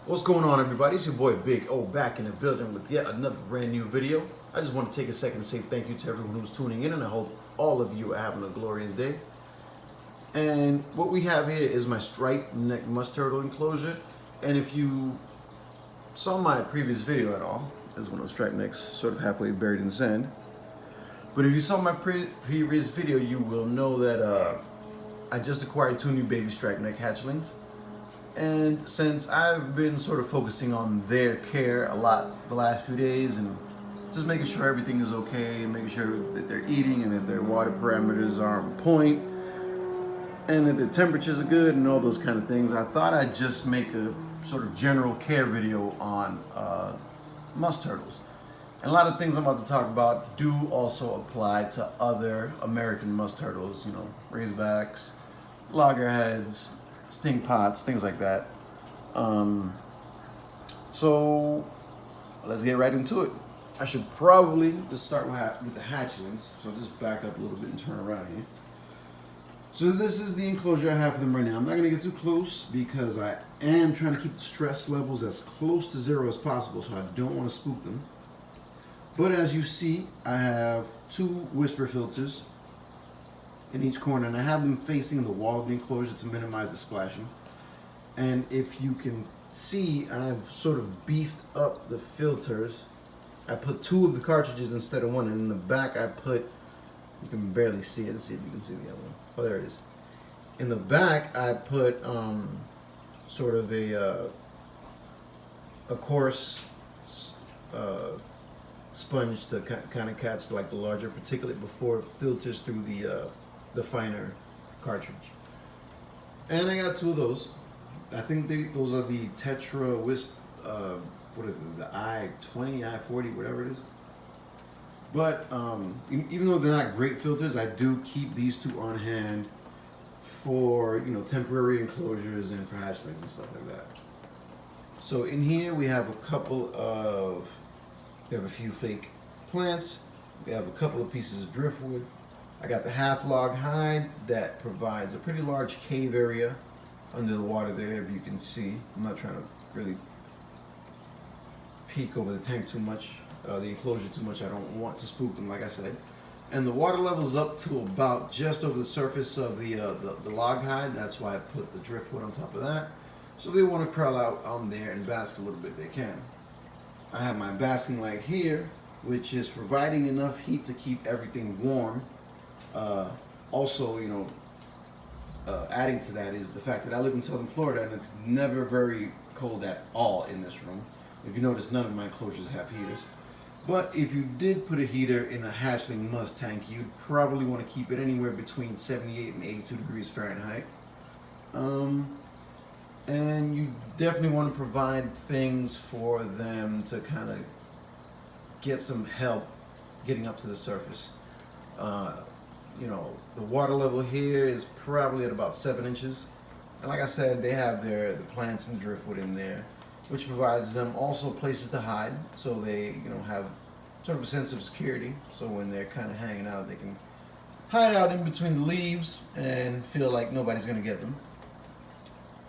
What's going on, everybody? It's your boy Big O back in the building with yet another brand new video. I just want to take a second to say thank you to everyone who's tuning in, and I hope all of you are having a glorious day. And what we have here is my striped neck musk turtle enclosure. And if you saw my previous video at all, this is one of those striped necks, sort of halfway buried in the sand. But if you saw my previous video, you will know that I just acquired 2 new baby striped neck hatchlings. And since I've been sort of focusing on their care a lot the last few days and just making sure everything is okay and making sure that they're eating and that their water parameters are on point and that their temperatures are good and all those kind of things, I thought I'd just make a sort of general care video on musk turtles. And a lot of things I'm about to talk about do also apply to other American musk turtles, you know, razorbacks, loggerheads, stinkpots, things like that. So let's get right into it. I should probably just start with the hatchlings. So I'll just back up a little bit and turn around here. So this is the enclosure I have for them right now. I'm not going to get too close because I am trying to keep the stress levels as close to 0 as possible, so I don't want to spook them. But as you see, I have 2 whisper filters in each corner, and I have them facing the wall of the enclosure to minimize the splashing. And if you can see, I've sort of beefed up the filters. I put 2 of the cartridges instead of 1, and in the back I put, you can barely see it. Let's see if you can see the other one. Oh, there it is. In the back I put sort of a coarse sponge to kind of catch like the larger particulate before it filters through the finer cartridge. And I got 2 of those. I think those are the Tetra Wisp, what is it, the I-20, I-40, whatever it is. But even though they're not great filters, I do keep these 2 on hand for, you know, temporary enclosures and for hatchlings and stuff like that. So in here we have we have a few fake plants. We have a couple of pieces of driftwood. I got the half log hide that provides a pretty large cave area under the water there, if you can see. I'm not trying to really peek over the tank too much, the enclosure too much. I don't want to spook them, like I said. And the water level is up to about just over the surface of the log hide. That's why I put the driftwood on top of that. So if they want to crawl out on there and bask a little bit, they can. I have my basking light here, which is providing enough heat to keep everything warm. Also, you know, adding to that is the fact that I live in southern Florida and it's never very cold at all in this room. If you notice, none of my enclosures have heaters. But if you did put a heater in a hatchling musk tank, you'd probably want to keep it anywhere between 78 and 82 degrees Fahrenheit. And you definitely want to provide things for them to kind of get some help getting up to the surface. You know, the water level here is probably at about 7 inches. And like I said, they have the plants and driftwood in there, which provides them also places to hide, so they, you know, have sort of a sense of security. So when they're kind of hanging out, they can hide out in between the leaves and feel like nobody's going to get them.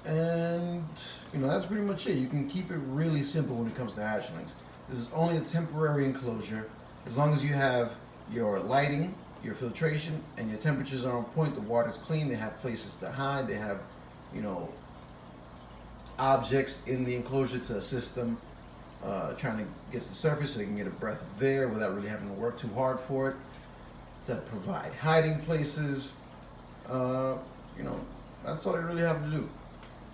And, you know, that's pretty much it. You can keep it really simple when it comes to hatchlings. This is only a temporary enclosure. As long as you have your lighting, your filtration, and your temperatures are on point, the water's clean, they have places to hide, they have, you know, objects in the enclosure to assist them trying to get to the surface so they can get a breath of air without really having to work too hard for it, to provide hiding places. You know, that's all they really have to do.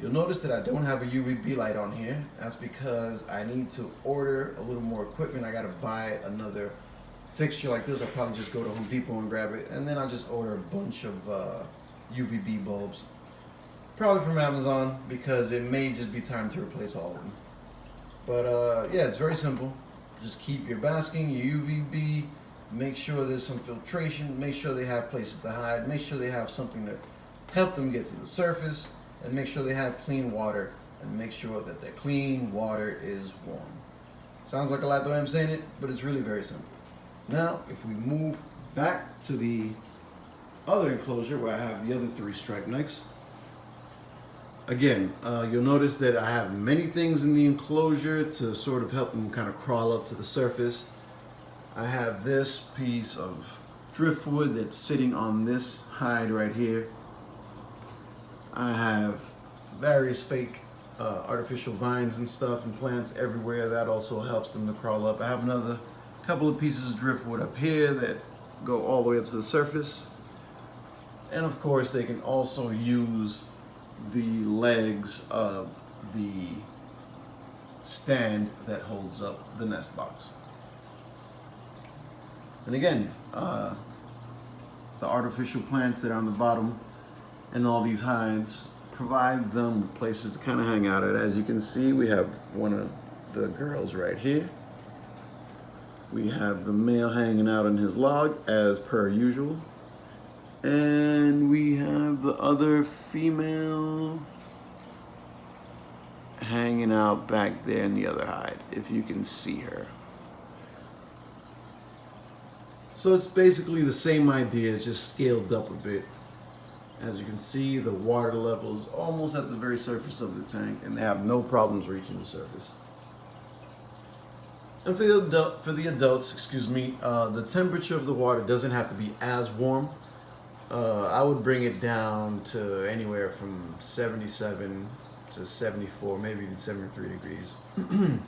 You'll notice that I don't have a UVB light on here. That's because I need to order a little more equipment. I gotta buy another fixture like this. I'll probably just go to Home Depot and grab it, and then I'll just order a bunch of UVB bulbs, probably from Amazon, because it may just be time to replace all of them. But yeah, it's very simple. Just keep your basking, your UVB, make sure there's some filtration, make sure they have places to hide, make sure they have something to help them get to the surface, and make sure they have clean water, and make sure that the clean water is warm. Sounds like a lot the way I'm saying it, but it's really very simple. Now, if we move back to the other enclosure where I have the other 3 striped necks, Again, you'll notice that I have many things in the enclosure to sort of help them kind of crawl up to the surface. I have this piece of driftwood that's sitting on this hide right here. I have various fake artificial vines and stuff and plants everywhere. That also helps them to crawl up. I have another couple of pieces of driftwood up here that go all the way up to the surface. And of course, they can also use the legs of the stand that holds up the nest box. And again, the artificial plants that are on the bottom and all these hides provide them with places to kind of hang out at. As you can see, we have one of the girls right here. We have the male hanging out on his log as per usual. And we have the other female hanging out back there in the other hide, if you can see her. So it's basically the same idea, just scaled up a bit. As you can see, the water level is almost at the very surface of the tank, and they have no problems reaching the surface. And for the adults, excuse me, the temperature of the water doesn't have to be as warm. I would bring it down to anywhere from 77 to 74, maybe even 73 degrees. I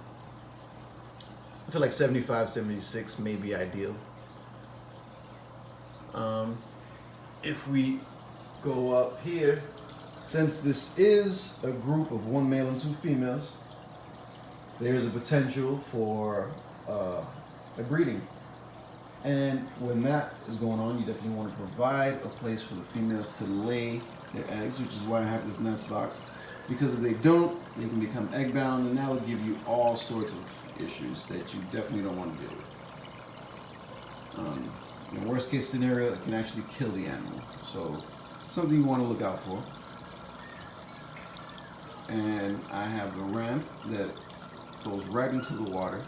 feel like 75, 76 may be ideal. If we go up here, since this is a group of 1 male and 2 females, there's a potential for a breeding. And when that is going on, you definitely want to provide a place for the females to lay their eggs, which is why I have this nest box. Because if they don't, they can become egg bound, and that'll give you all sorts of issues that you definitely don't want to deal with. In the worst case scenario, it can actually kill the animal. So, something you want to look out for. And I have a ramp that goes right into the water.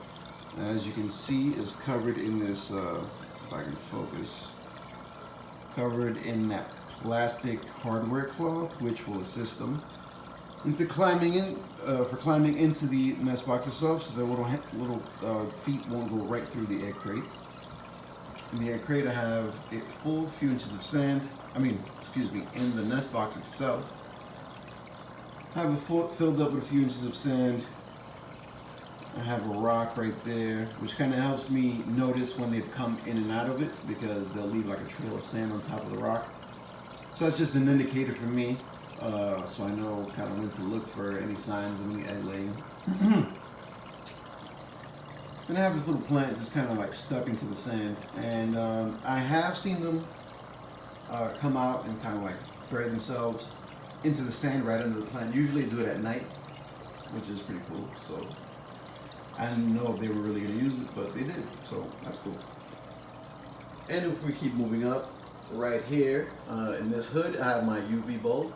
As you can see, is covered in this, if I can focus, covered in that plastic hardware cloth, which will assist them into climbing in, for climbing into the nest box itself, so their little feet won't go right through the egg crate. In the egg crate, I have a full few inches of sand. In the nest box itself, I have it filled up with a few inches of sand. I have a rock right there, which kind of helps me notice when they've come in and out of it, because they'll leave like a trail of sand on top of the rock. So that's just an indicator for me, so I know kind of when to look for any signs of any egg laying. And I have this little plant just kind of like stuck into the sand, and I have seen them come out and kind of like bury themselves into the sand right under the plant. Usually they do it at night, which is pretty cool. So I didn't know if they were really going to use it, but they did, so that's cool. And if we keep moving up, right here in this hood, I have my UV bulb.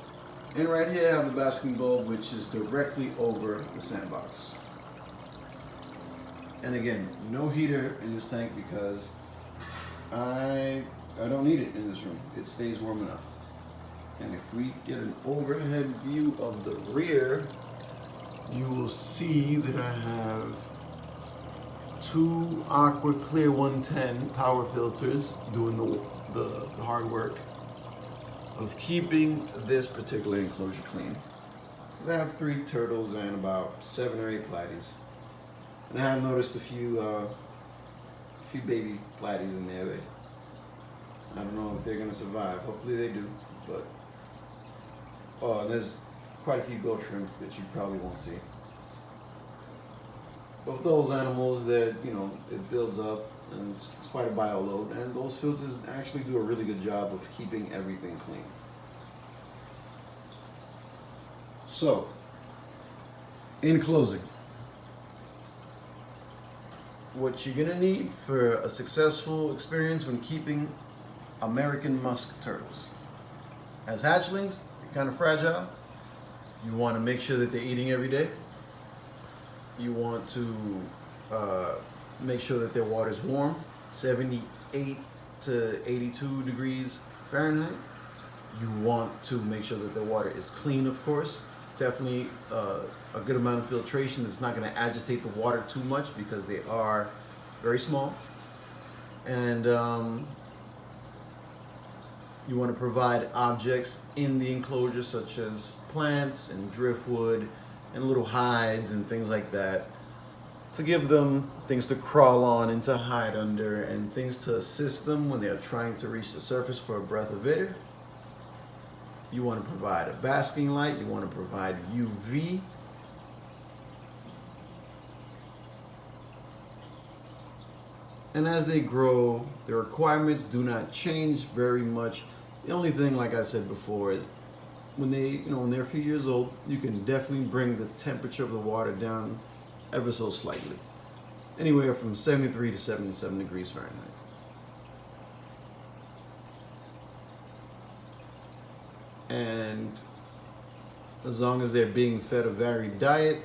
And right here I have the basking bulb, which is directly over the sandbox. And again, no heater in this tank because I don't need it in this room. It stays warm enough. And if we get an overhead view of the rear, you will see that I have 2 Aqua Clear 110 power filters doing the hard work of keeping this particular enclosure clean. I have 3 turtles and about 7 or 8 platies. And I have noticed a few baby platies in there. I don't know if they're going to survive. Hopefully they do. But and there's quite a few gold shrimp that you probably won't see. But with those animals that, it builds up, and it's quite a bio load, and those filters actually do a really good job of keeping everything clean. So, in closing, what you're gonna need for a successful experience when keeping American musk turtles. As hatchlings, they're kind of fragile. You want to make sure that they're eating every day. You want to make sure that their water is warm, 78 to 82 degrees Fahrenheit. You want to make sure that their water is clean, of course. definitely a good amount of filtration. It's not going to agitate the water too much because they are very small. And you want to provide objects in the enclosure such as plants and driftwood and little hides and things like that to give them things to crawl on and to hide under and things to assist them when they're trying to reach the surface for a breath of air. You want to provide a basking light. You want to provide UV. And as they grow, the requirements do not change very much. The only thing, like I said before, is when they're a few years old, you can definitely bring the temperature of the water down ever so slightly. Anywhere from 73 to 77 degrees Fahrenheit. And as long as they're being fed a varied diet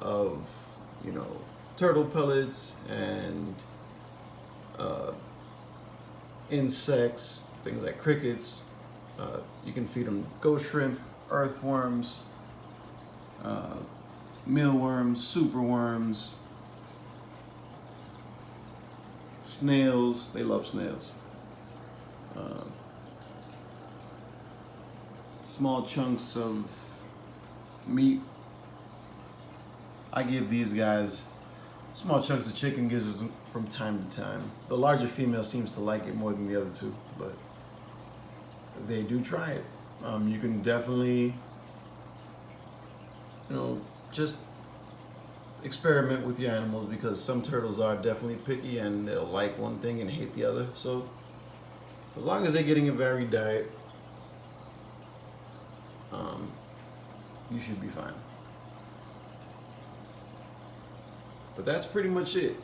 of, turtle pellets and insects, things like crickets, you can feed them ghost shrimp, earthworms, mealworms, superworms, snails. They love snails. Small chunks of meat. I give these guys small chunks of chicken gizzards from time to time. The larger female seems to like it more than the other two, but they do try it. You can definitely, just experiment with your animals because some turtles are definitely picky and they'll like one thing and hate the other. So as long as they're getting a varied diet, you should be fine. But that's pretty much it.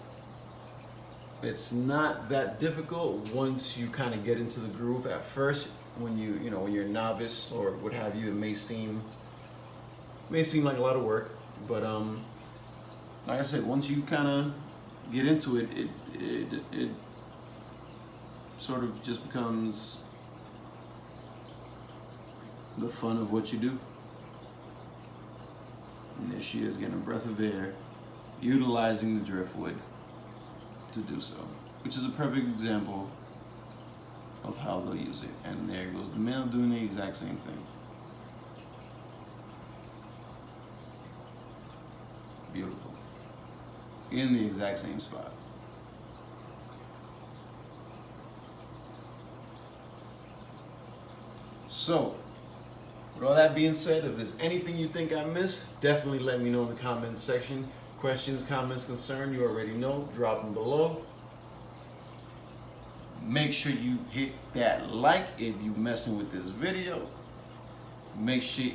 It's not that difficult once you kind of get into the groove. At first, when when you're a novice or what have you, it may seem like a lot of work. But like I said, once you kind of get into it, it sort of just becomes the fun of what you do. And there she is getting a breath of air, utilizing the driftwood to do so, which is a perfect example of how they'll use it. And there goes the male doing the exact same thing. Beautiful. In the exact same spot. So, with all that being said, if there's anything you think I missed, definitely let me know in the comments section. Questions, comments, concerns, you already know, drop them below. Make sure you hit that like if you messing with this video. Make sure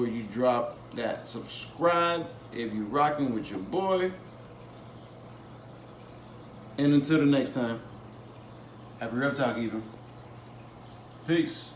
you drop that subscribe if you rocking with your boy. And until the next time, happy reptile keeping. Peace.